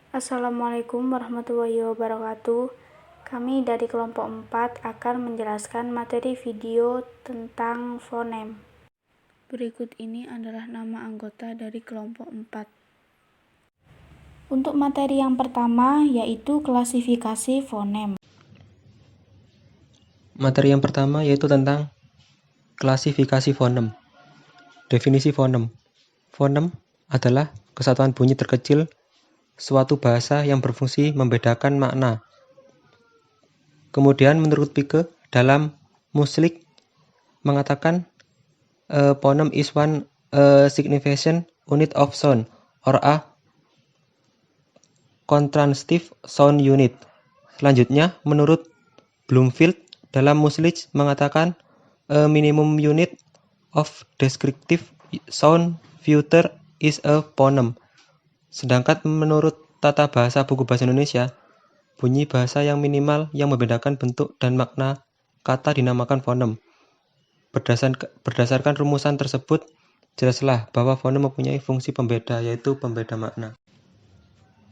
Assalamualaikum warahmatullahi wabarakatuh. Kami dari kelompok 4 akan menjelaskan materi video tentang fonem. Berikut ini adalah nama anggota dari kelompok 4. Untuk materi yang pertama yaitu klasifikasi fonem. Materi yang pertama yaitu tentang klasifikasi fonem. Definisi fonem. Fonem adalah kesatuan bunyi terkecil suatu bahasa yang berfungsi membedakan makna. Kemudian menurut Pike dalam Muslik mengatakan phoneme is one significant unit of sound or a contrastive sound unit. Selanjutnya menurut Bloomfield dalam Muslik mengatakan a minimum unit of descriptive sound filter is a phoneme. Sedangkan menurut Tata Bahasa Buku Bahasa Indonesia, bunyi bahasa yang minimal yang membedakan bentuk dan makna kata dinamakan fonem. Berdasarkan rumusan tersebut, jelaslah bahwa fonem mempunyai fungsi pembeda, yaitu pembeda makna.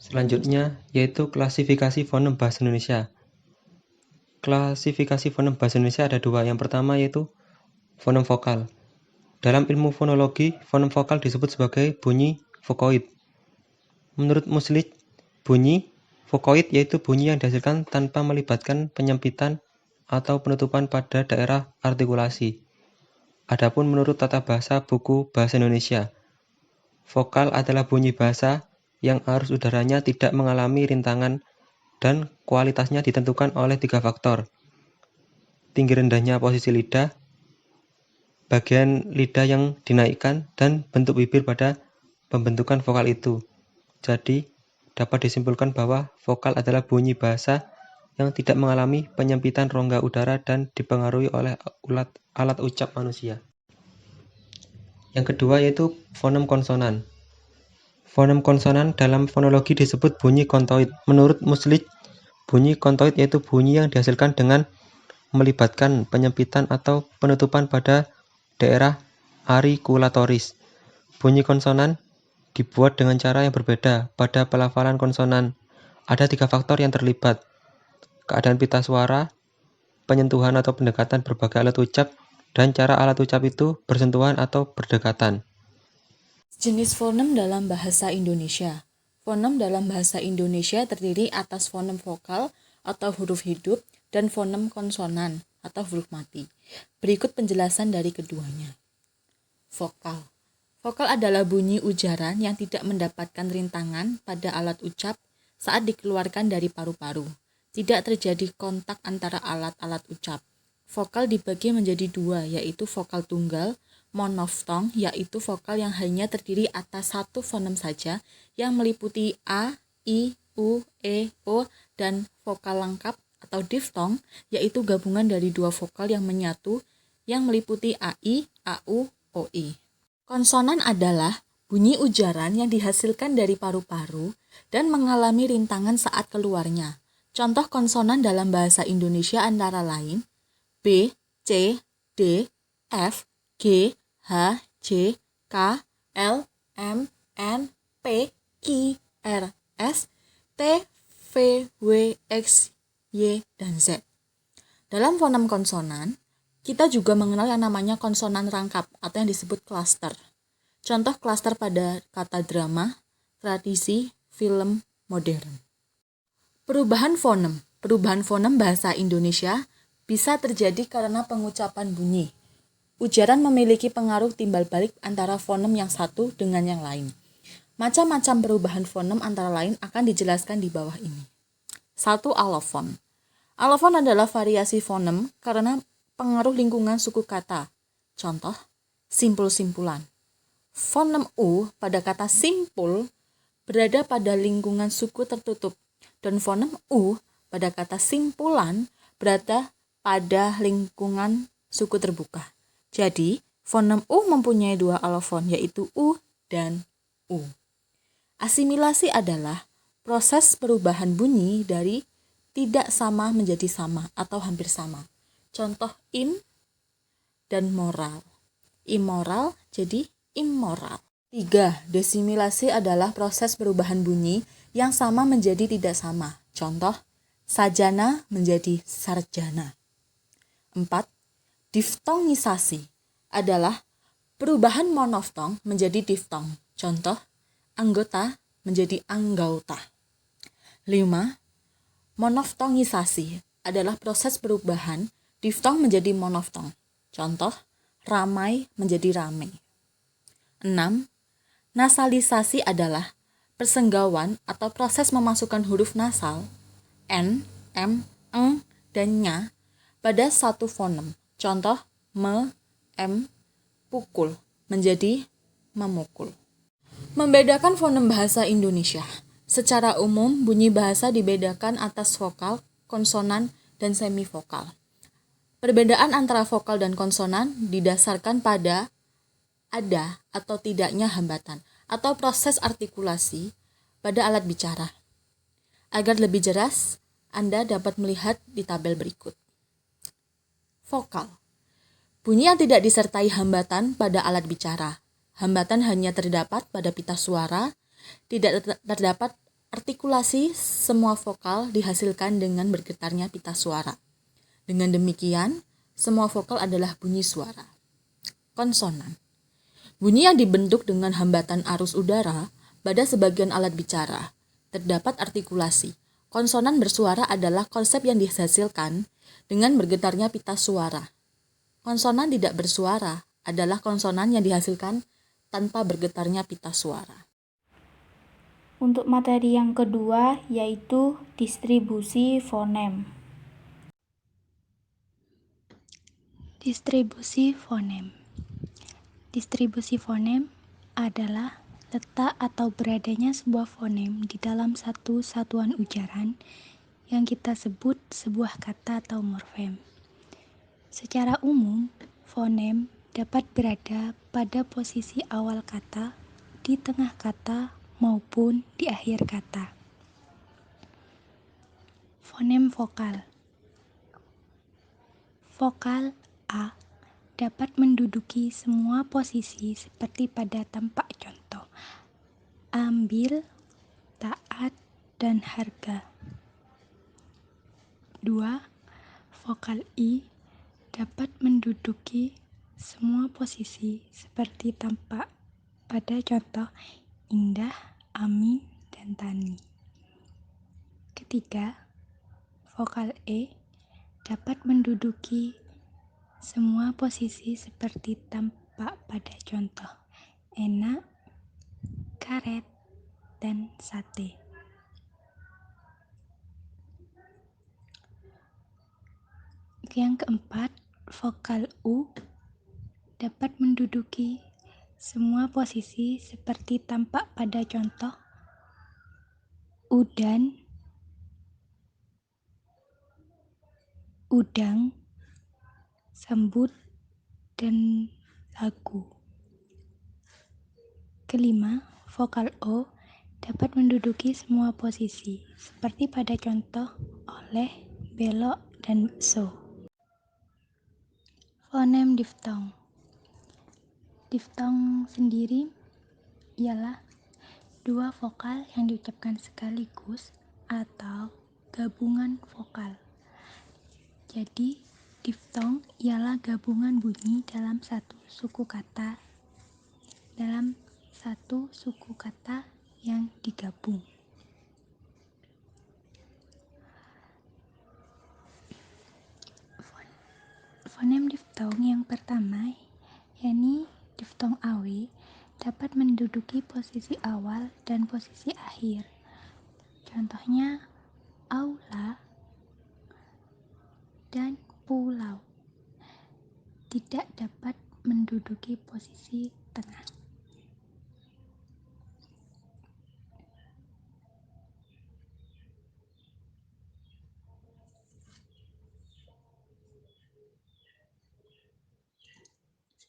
Selanjutnya, yaitu klasifikasi fonem bahasa Indonesia. Klasifikasi fonem bahasa Indonesia ada dua. Yang pertama yaitu fonem vokal. Dalam ilmu fonologi, fonem vokal disebut sebagai bunyi vokoid. Menurut Muslik, bunyi vokoid yaitu bunyi yang dihasilkan tanpa melibatkan penyempitan atau penutupan pada daerah artikulasi. Adapun menurut Tata Bahasa Buku Bahasa Indonesia, vokal adalah bunyi bahasa yang arus udaranya tidak mengalami rintangan dan kualitasnya ditentukan oleh 3 faktor. Tinggi rendahnya posisi lidah, bagian lidah yang dinaikkan, dan bentuk bibir pada pembentukan vokal itu. Jadi, dapat disimpulkan bahwa vokal adalah bunyi bahasa yang tidak mengalami penyempitan rongga udara dan dipengaruhi oleh alat ucap manusia. Yang kedua yaitu fonem konsonan. Fonem konsonan dalam fonologi disebut bunyi kontoid. Menurut Muslik, bunyi kontoid yaitu bunyi yang dihasilkan dengan melibatkan penyempitan atau penutupan pada daerah arikulatoris. Bunyi konsonan dibuat dengan cara yang berbeda pada pelafalan konsonan. Ada 3 faktor yang terlibat: keadaan pita suara, penyentuhan atau pendekatan berbagai alat ucap, dan cara alat ucap itu bersentuhan atau berdekatan. Jenis fonem dalam bahasa Indonesia. Fonem dalam bahasa Indonesia terdiri atas fonem vokal atau huruf hidup dan fonem konsonan atau huruf mati. Berikut penjelasan dari keduanya. Vokal. Vokal adalah bunyi ujaran yang tidak mendapatkan rintangan pada alat ucap saat dikeluarkan dari paru-paru. Tidak terjadi kontak antara alat-alat ucap. Vokal dibagi menjadi 2, yaitu vokal tunggal, monoftong, yaitu vokal yang hanya terdiri atas 1 fonem saja yang meliputi a, i, u, e, o, dan vokal lengkap atau diftong, yaitu gabungan dari 2 vokal yang menyatu yang meliputi ai, au, oi. Konsonan adalah bunyi ujaran yang dihasilkan dari paru-paru dan mengalami rintangan saat keluarnya. Contoh konsonan dalam bahasa Indonesia antara lain B, C, D, F, G, H, J, K, L, M, N, P, Q, R, S, T, V, W, X, Y, dan Z. Dalam fonem konsonan, kita juga mengenal yang namanya konsonan rangkap atau yang disebut klaster. Contoh klaster pada kata drama, tradisi, film, modern. Perubahan fonem. Perubahan fonem bahasa Indonesia bisa terjadi karena pengucapan bunyi. Ujaran memiliki pengaruh timbal balik antara fonem yang satu dengan yang lain. Macam-macam perubahan fonem antara lain akan dijelaskan di bawah ini. 1. Alofon. Alofon adalah variasi fonem karena pengaruh lingkungan suku kata. Contoh, simpul-simpulan. Fonem U pada kata simpul berada pada lingkungan suku tertutup, dan fonem U pada kata simpulan berada pada lingkungan suku terbuka. Jadi, fonem U mempunyai 2 alofon, yaitu U dan U. Asimilasi adalah proses perubahan bunyi dari tidak sama menjadi sama atau hampir sama. Contoh im dan moral. Immoral jadi immoral. 3. Desimilasi adalah proses perubahan bunyi yang sama menjadi tidak sama. Contoh, sajana menjadi sarjana. 4. Diftongisasi adalah perubahan monoftong menjadi diftong. Contoh, anggota menjadi anggauta. 5. Monoftongisasi adalah proses perubahan diftong menjadi monoftong. Contoh, ramai menjadi ramai. 6. Nasalisasi adalah persenggawan atau proses memasukkan huruf nasal n, m, eng, dan nya pada satu fonem. Contoh, me, m, pukul menjadi memukul. Membedakan fonem bahasa Indonesia. Secara umum, bunyi bahasa dibedakan atas vokal, konsonan, dan semivokal. Perbedaan antara vokal dan konsonan didasarkan pada ada atau tidaknya hambatan atau proses artikulasi pada alat bicara. Agar lebih jelas, Anda dapat melihat di tabel berikut. Vokal. Bunyi yang tidak disertai hambatan pada alat bicara. Hambatan hanya terdapat pada pita suara, tidak terdapat artikulasi, semua vokal dihasilkan dengan bergetarnya pita suara. Dengan demikian, semua vokal adalah bunyi suara. Konsonan. Bunyi yang dibentuk dengan hambatan arus udara pada sebagian alat bicara. Terdapat artikulasi. Konsonan bersuara adalah konsep yang dihasilkan dengan bergetarnya pita suara. Konsonan tidak bersuara adalah konsonan yang dihasilkan tanpa bergetarnya pita suara. Untuk materi yang kedua yaitu distribusi fonem. Distribusi fonem. Distribusi fonem adalah letak atau beradanya sebuah fonem di dalam satu satuan ujaran yang kita sebut sebuah kata atau morfem. Secara umum, fonem dapat berada pada posisi awal kata, di tengah kata, maupun di akhir kata. Fonem vokal. Vokal A dapat menduduki semua posisi seperti pada tampak contoh. Ambil, taat, dan harga. 2. Vokal I dapat menduduki semua posisi seperti tampak pada contoh Indah, Ami, dan Tani. Ketiga, vokal E dapat menduduki semua posisi seperti tampak pada contoh enak, karet, dan sate. Yang keempat, vokal U dapat menduduki semua posisi seperti tampak pada contoh udan, udang, sambut, dan lagu. Kelima, vokal O dapat menduduki semua posisi, seperti pada contoh oleh, belok, dan so. Fonem diftong. Diftong sendiri ialah dua vokal yang diucapkan sekaligus atau gabungan vokal. Jadi, diftong ialah gabungan bunyi dalam satu suku kata yang digabung. Fonem diftong yang pertama, yakni diftong AW, dapat menduduki posisi awal dan posisi akhir. Contohnya aula dan pulau. Tidak dapat menduduki posisi tengah.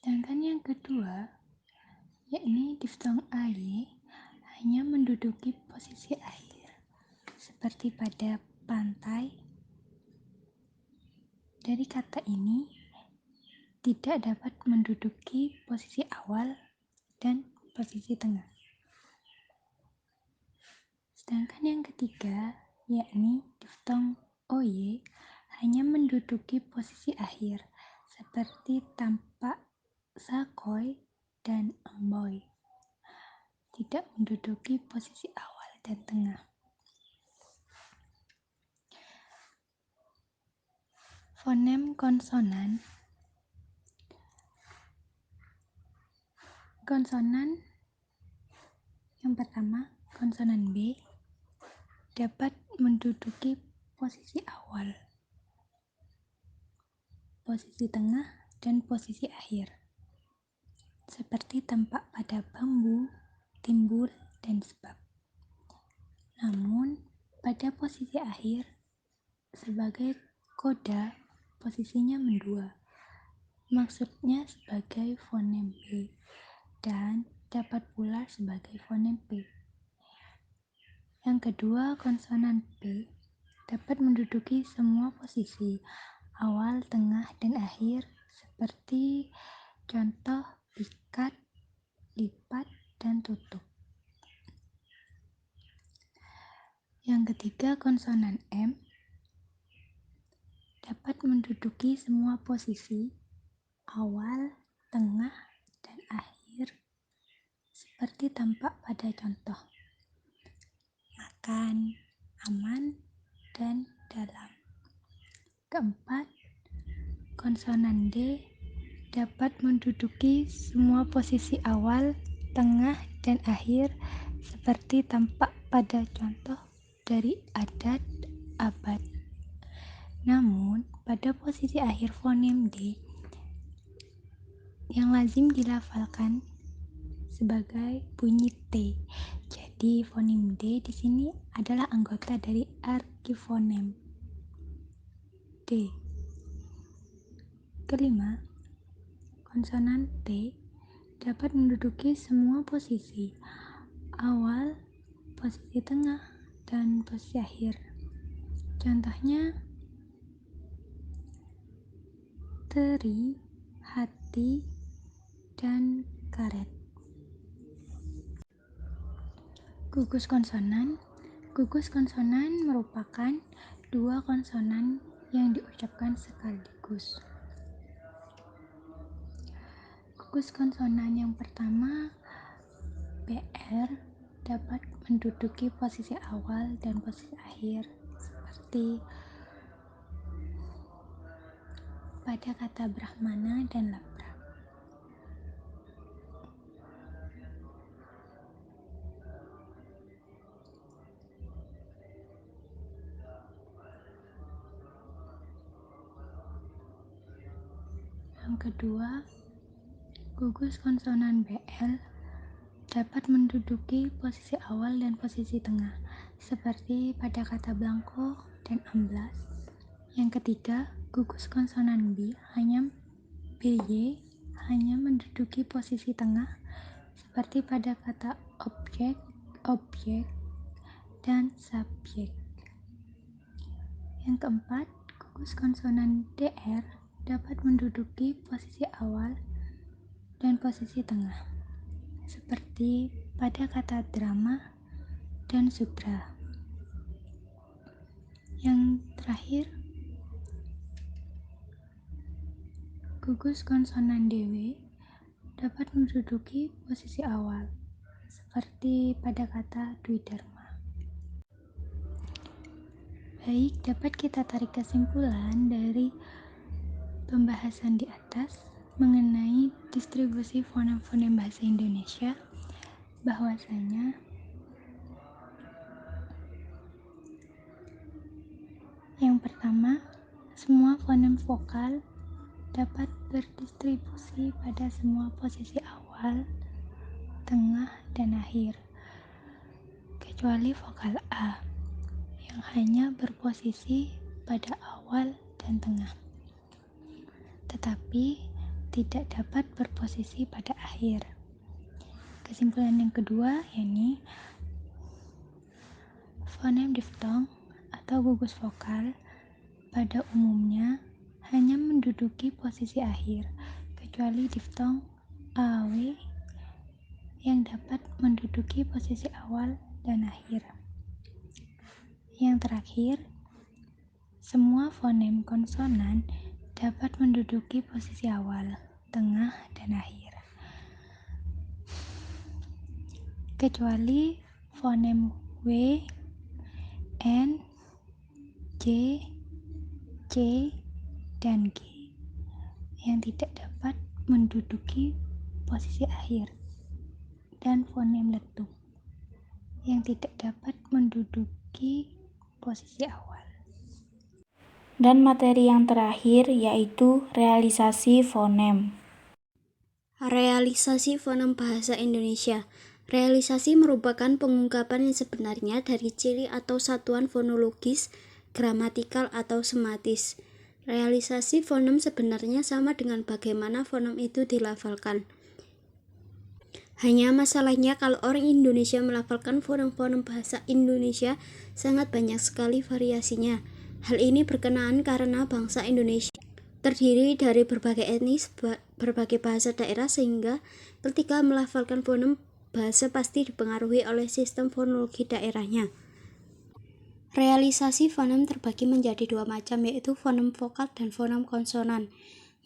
Sedangkan yang kedua, yakni diftong AY, hanya menduduki posisi akhir, seperti pada pantai. Dari kata ini, tidak dapat menduduki posisi awal dan posisi tengah. Sedangkan yang ketiga, yakni diftong oye, hanya menduduki posisi akhir, seperti tampak sakoi dan emboy, tidak menduduki posisi awal dan tengah. Fonem konsonan. Konsonan yang pertama, konsonan B, dapat menduduki posisi awal, posisi tengah, dan posisi akhir, seperti tampak pada bambu, timbul, dan sebab. Namun, pada posisi akhir, sebagai koda, posisinya mendua, maksudnya sebagai fonem B, dan dapat pula sebagai fonem P. Yang kedua, konsonan P dapat menduduki semua posisi, awal, tengah, dan akhir, seperti contoh ikat, lipat, dan tutup. Yang ketiga, konsonan M dapat menduduki semua posisi, awal, tengah, dan akhir, seperti tampak pada contoh makan, aman, dan dalam. Keempat, konsonan D dapat menduduki semua posisi awal, tengah, dan akhir, seperti tampak pada contoh dari adat, abad. Namun, pada posisi akhir fonem D yang lazim dilafalkan sebagai bunyi T. Jadi, fonem D di sini adalah anggota dari arkifonem D. Kelima, konsonan T dapat menduduki semua posisi, awal, posisi tengah, dan posisi akhir. Contohnya, teri, hati, dan karet. Gugus konsonan. Gugus konsonan merupakan dua konsonan yang diucapkan sekaligus. Gugus konsonan yang pertama, BR, dapat menduduki posisi awal dan posisi akhir, seperti pada kata Brahmana dan Labra. Yang kedua, gugus konsonan BL dapat menduduki posisi awal dan posisi tengah, seperti pada kata Blanco dan amblas. Yang ketiga, gugus konsonan BY hanya menduduki posisi tengah, seperti pada kata objek, objek, dan subjek. Yang keempat, gugus konsonan DR dapat menduduki posisi awal dan posisi tengah, seperti pada kata drama dan sudra. Yang terakhir, gugus konsonan DW dapat menduduki posisi awal, seperti pada kata dwidharma. Baik, dapat kita tarik kesimpulan dari pembahasan di atas mengenai distribusi fonem-fonem bahasa Indonesia, bahwasanya yang pertama, semua fonem vokal dapat berdistribusi pada semua posisi awal, tengah, dan akhir, kecuali vokal A yang hanya berposisi pada awal dan tengah, tetapi tidak dapat berposisi pada akhir. Kesimpulan yang kedua, yakni fonem diftong atau gugus vokal pada umumnya hanya menduduki posisi akhir, kecuali diftong AW yang dapat menduduki posisi awal dan akhir. Yang terakhir, semua fonem konsonan dapat menduduki posisi awal, tengah, dan akhir. Kecuali fonem W, N, J, C, dan G yang tidak dapat menduduki posisi akhir, dan fonem letup yang tidak dapat menduduki posisi awal. Dan materi yang terakhir yaitu realisasi fonem. Realisasi fonem bahasa Indonesia. Realisasi merupakan pengungkapan yang sebenarnya dari ciri atau satuan fonologis, gramatikal, atau sematis. Realisasi fonem sebenarnya sama dengan bagaimana fonem itu dilafalkan. Hanya masalahnya kalau orang Indonesia melafalkan fonem-fonem bahasa Indonesia sangat banyak sekali variasinya. Hal ini berkenaan karena bangsa Indonesia terdiri dari berbagai etnis, berbagai bahasa daerah, sehingga ketika melafalkan fonem bahasa pasti dipengaruhi oleh sistem fonologi daerahnya. Realisasi fonem terbagi menjadi dua macam, yaitu fonem vokal dan fonem konsonan.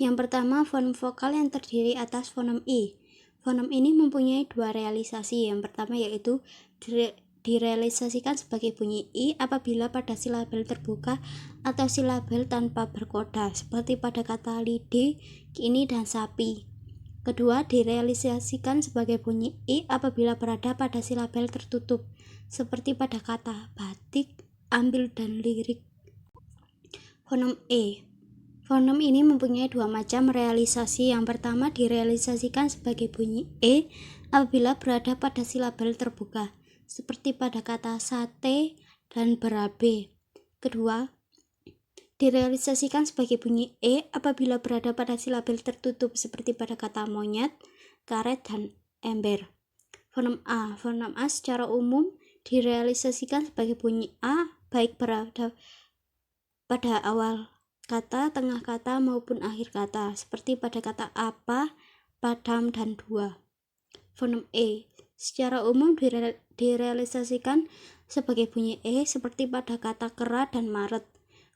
Yang pertama, fonem vokal yang terdiri atas fonem I. Fonem ini mempunyai dua realisasi. Yang pertama yaitu direalisasikan sebagai bunyi I apabila pada silabel terbuka atau silabel tanpa berkoda, seperti pada kata lidi, kini, dan sapi. Kedua, direalisasikan sebagai bunyi I apabila berada pada silabel tertutup, seperti pada kata batik, ambil, dan lirik. Fonem E. Fonem ini mempunyai dua macam realisasi. Yang pertama, direalisasikan sebagai bunyi E apabila berada pada silabel terbuka, seperti pada kata sate dan berabe. Kedua, direalisasikan sebagai bunyi E apabila berada pada silabel tertutup, seperti pada kata monyet, karet, dan ember. Fonem A. Fonem A secara umum direalisasikan sebagai bunyi A baik berada pada awal kata, tengah kata, maupun akhir kata, seperti pada kata apa, padam, dan dua. Fonem E. Secara umum direalisasikan sebagai bunyi E seperti pada kata kera dan Maret.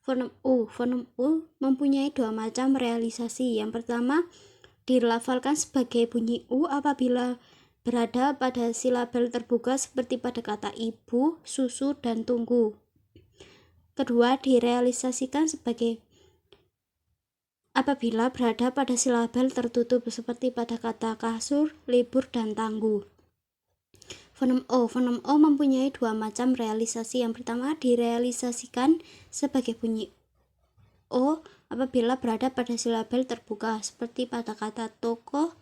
Fonem U. Fonem U mempunyai dua macam realisasi. Yang pertama, dilafalkan sebagai bunyi U apabila berada pada silabel terbuka, seperti pada kata ibu, susu, dan tunggu. Kedua, direalisasikan sebagai apabila berada pada silabel tertutup, seperti pada kata kasur, libur, dan tangguh. Fonem O. Fonem O mempunyai dua macam realisasi. Yang pertama, direalisasikan sebagai bunyi O apabila berada pada silabel terbuka, seperti pada kata toko,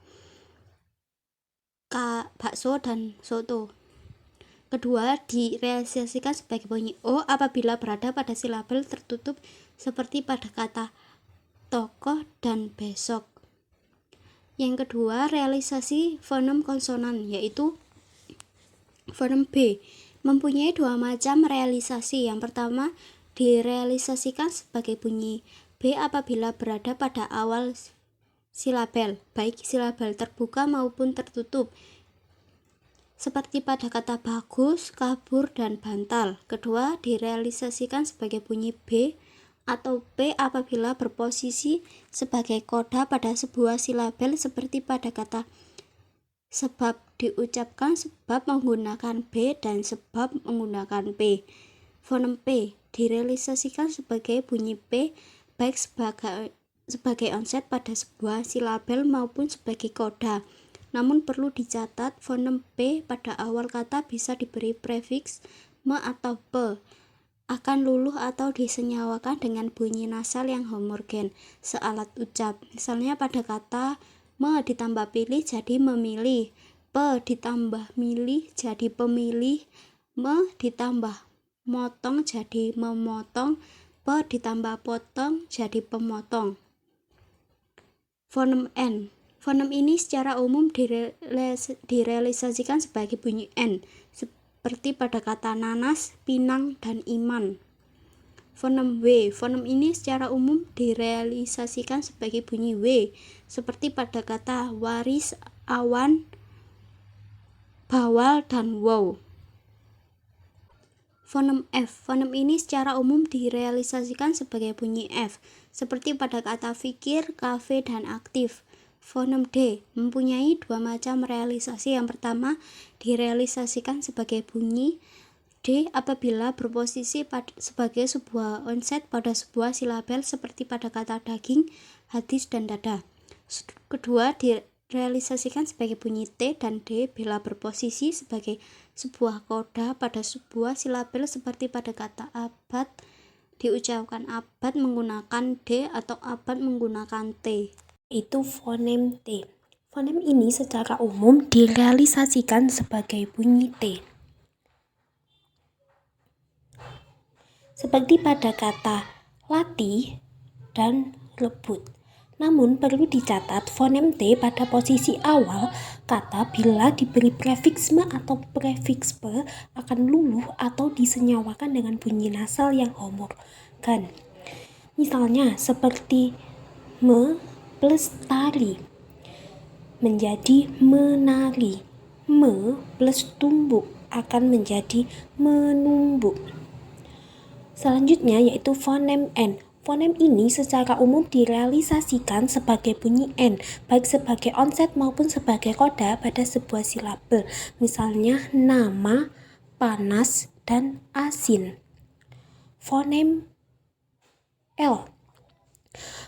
bakso, dan soto. Kedua, direalisasikan sebagai bunyi O apabila berada pada silabel tertutup, seperti pada kata tokoh dan besok. Yang kedua, realisasi fonem konsonan, yaitu fonem B, mempunyai dua macam realisasi. Yang pertama, direalisasikan sebagai bunyi B apabila berada pada awal silabel, baik silabel terbuka maupun tertutup, seperti pada kata bagus, kabur, dan bantal. Kedua, direalisasikan sebagai bunyi B atau P apabila berposisi sebagai koda pada sebuah silabel, seperti pada kata sebab diucapkan sebab menggunakan B dan sebab menggunakan P. Fonem P direalisasikan sebagai bunyi P baik sebagai onset pada sebuah silabel maupun sebagai koda. Namun perlu dicatat, fonem P pada awal kata bisa diberi prefiks me atau pe, akan luluh atau disenyawakan dengan bunyi nasal yang homogen sealat ucap. Misalnya pada kata me ditambah pilih jadi memilih, pe ditambah milih jadi pemilih, me ditambah motong jadi memotong, pe ditambah potong jadi pemotong. Fonem N. Fonem ini secara umum direalisasikan sebagai bunyi N, seperti pada kata nanas, pinang, dan iman. Fonem W. Fonem ini secara umum direalisasikan sebagai bunyi W, seperti pada kata waris, awan, bawal, dan wow. Fonem F. Fonem ini secara umum direalisasikan sebagai bunyi F, seperti pada kata fikir, kafe, dan aktif. Fonem D mempunyai dua macam realisasi. Yang pertama, direalisasikan sebagai bunyi D apabila berposisi sebagai sebuah onset pada sebuah silabel seperti pada kata daging, hadis, dan dada. Kedua, direalisasikan sebagai bunyi T dan D bila berposisi sebagai sebuah koda pada sebuah silabel seperti pada kata abad, diucapkan abad menggunakan D atau abad menggunakan T. Itu fonem T. Fonem ini secara umum direalisasikan sebagai bunyi T. Seperti pada kata latih dan rebut. Namun perlu dicatat fonem T pada posisi awal kata bila diberi prefiks me atau prefiks pe akan luluh atau disenyawakan dengan bunyi nasal yang homorgan. Misalnya seperti me plus tari menjadi menari. Me plus tumbuk akan menjadi menumbuk. Selanjutnya yaitu fonem N. Fonem ini secara umum direalisasikan sebagai bunyi N, baik sebagai onset maupun sebagai koda pada sebuah silabel. Misalnya nama, panas, dan asin. Fonem L.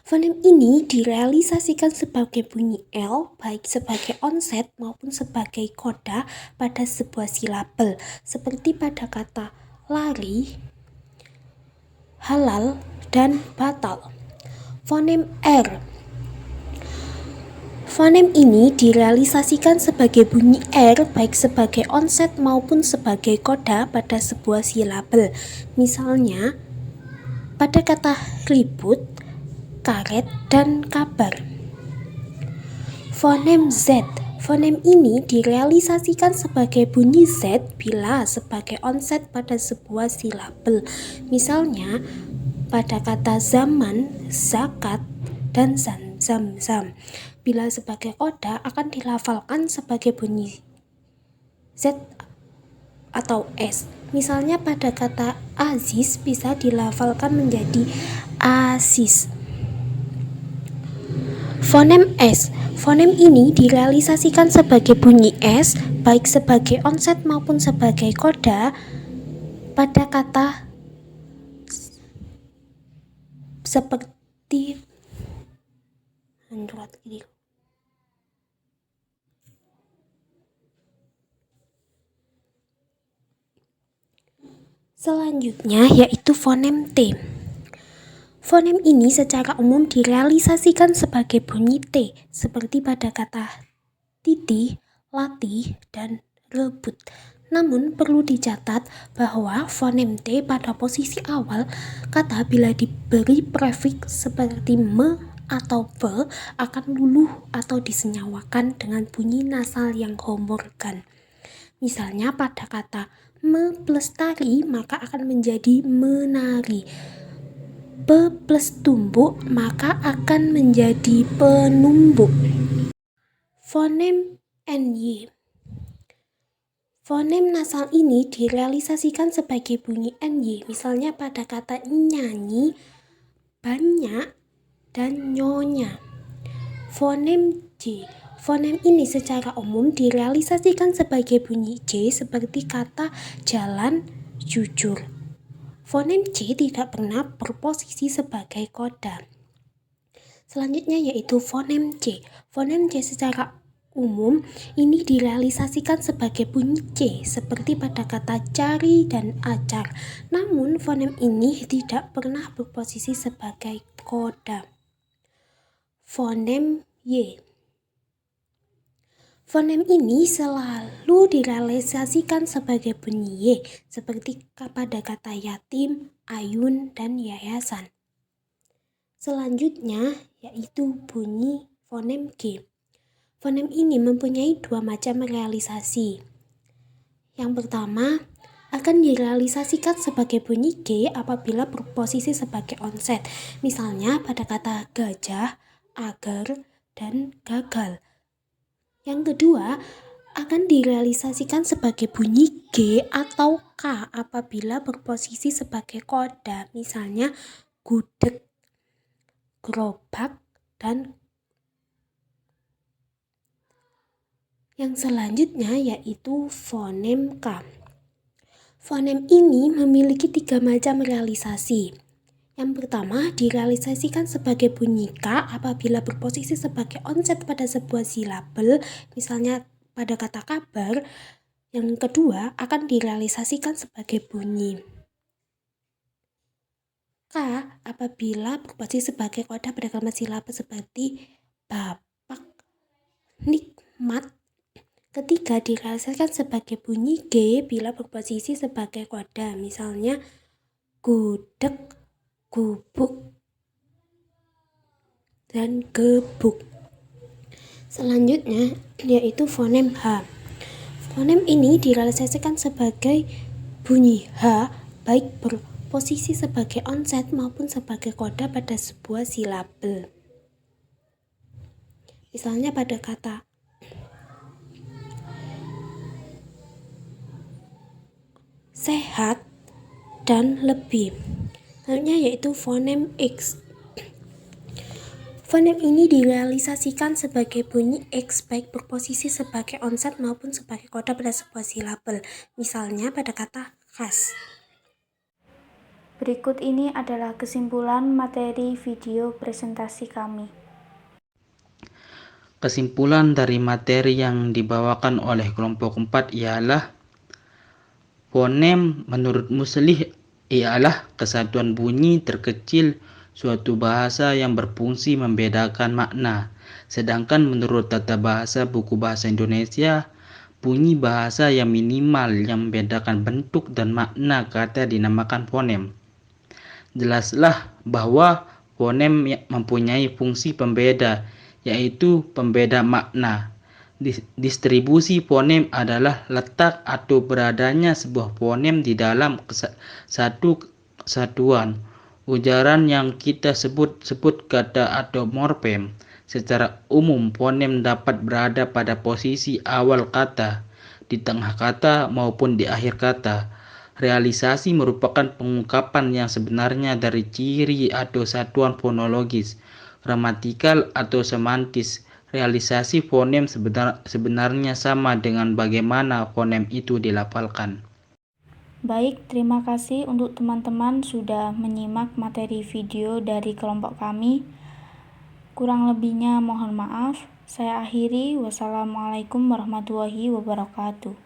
Fonem ini direalisasikan sebagai bunyi L, baik sebagai onset maupun sebagai koda pada sebuah silabel, seperti pada kata lari, halal, dan batal. Fonem R. Fonem ini direalisasikan sebagai bunyi R baik sebagai onset maupun sebagai koda pada sebuah silabel. Misalnya pada kata ribut, karet, dan kabar. Fonem Z. Fonem ini direalisasikan sebagai bunyi Z bila sebagai onset pada sebuah silabel. Misalnya pada kata zaman, zakat, dan zam-zam. Bila sebagai koda akan dilafalkan sebagai bunyi Z atau S. Misalnya pada kata aziz bisa dilafalkan menjadi asis. Fonem S. Fonem ini direalisasikan sebagai bunyi S baik sebagai onset maupun sebagai koda pada kata seperti selanjutnya yaitu fonem T. Fonem ini secara umum direalisasikan sebagai bunyi T, seperti pada kata titih, latih, dan rebut. Namun perlu dicatat bahwa fonem T pada posisi awal kata bila diberi prefiks seperti me atau pe akan luluh atau disenyawakan dengan bunyi nasal yang homorgan. Misalnya pada kata me plus tari maka akan menjadi menari. Pe plus tumbuk maka akan menjadi penumbuk. Fonem NY. Fonem nasal ini direalisasikan sebagai bunyi NY, misalnya pada kata nyanyi, banyak, dan nyonya. Fonem J. Fonem ini secara umum direalisasikan sebagai bunyi J seperti kata jalan, jujur. Fonem C tidak pernah berposisi sebagai koda. Selanjutnya yaitu fonem C. Fonem C secara umum ini direalisasikan sebagai bunyi C seperti pada kata cari dan acar. Namun fonem ini tidak pernah berposisi sebagai koda. Fonem Y. Fonem ini selalu direalisasikan sebagai bunyi Y, seperti pada kata yatim, ayun, dan yayasan. Selanjutnya yaitu bunyi fonem G. Fonem ini mempunyai dua macam realisasi. Yang pertama akan direalisasikan sebagai bunyi G apabila berposisi sebagai onset. Misalnya pada kata gajah, agar, dan gagal. Yang kedua akan direalisasikan sebagai bunyi G atau K apabila berposisi sebagai koda, misalnya gudeg, gerobak, dan yang selanjutnya yaitu fonem K. Fonem ini memiliki 3 macam realisasi. Yang pertama, direalisasikan sebagai bunyi K apabila berposisi sebagai onset pada sebuah silabel, misalnya pada kata kabar. Yang kedua, akan direalisasikan sebagai bunyi K apabila berposisi sebagai koda pada kalimat silabel seperti bapak, nikmat. Ketiga, direalisasikan sebagai bunyi G bila berposisi sebagai koda, misalnya gudeg, gubuk, dan gebuk. Selanjutnya yaitu fonem H. Fonem ini direalisasikan sebagai bunyi H baik berposisi sebagai onset maupun sebagai koda pada sebuah silabel. Misalnya pada kata sehat dan lebih. Selanjutnya yaitu fonem X. Fonem ini direalisasikan sebagai bunyi X baik berposisi sebagai onset maupun sebagai koda pada sebuah silabel, misalnya pada kata khas. Berikut ini adalah kesimpulan materi video presentasi kami. Kesimpulan dari materi yang dibawakan oleh kelompok 4 ialah fonem menurut Muslih ialah kesatuan bunyi terkecil suatu bahasa yang berfungsi membedakan makna. Sedangkan menurut Tata Bahasa Buku Bahasa Indonesia, bunyi bahasa yang minimal yang membedakan bentuk dan makna kata dinamakan fonem. Jelaslah bahwa fonem mempunyai fungsi pembeda, yaitu pembeda makna. Distribusi fonem adalah letak atau beradanya sebuah fonem di dalam satu kesatuan ujaran yang kita sebut kata atau morfem. Secara umum, fonem dapat berada pada posisi awal kata, di tengah kata, maupun di akhir kata. Realisasi merupakan pengungkapan yang sebenarnya dari ciri atau satuan fonologis, gramatikal atau semantis. Realisasi fonem sebenarnya sama dengan bagaimana fonem itu dilafalkan. Baik, terima kasih untuk teman-teman sudah menyimak materi video dari kelompok kami. Kurang lebihnya mohon maaf. Saya akhiri. Wassalamualaikum warahmatullahi wabarakatuh.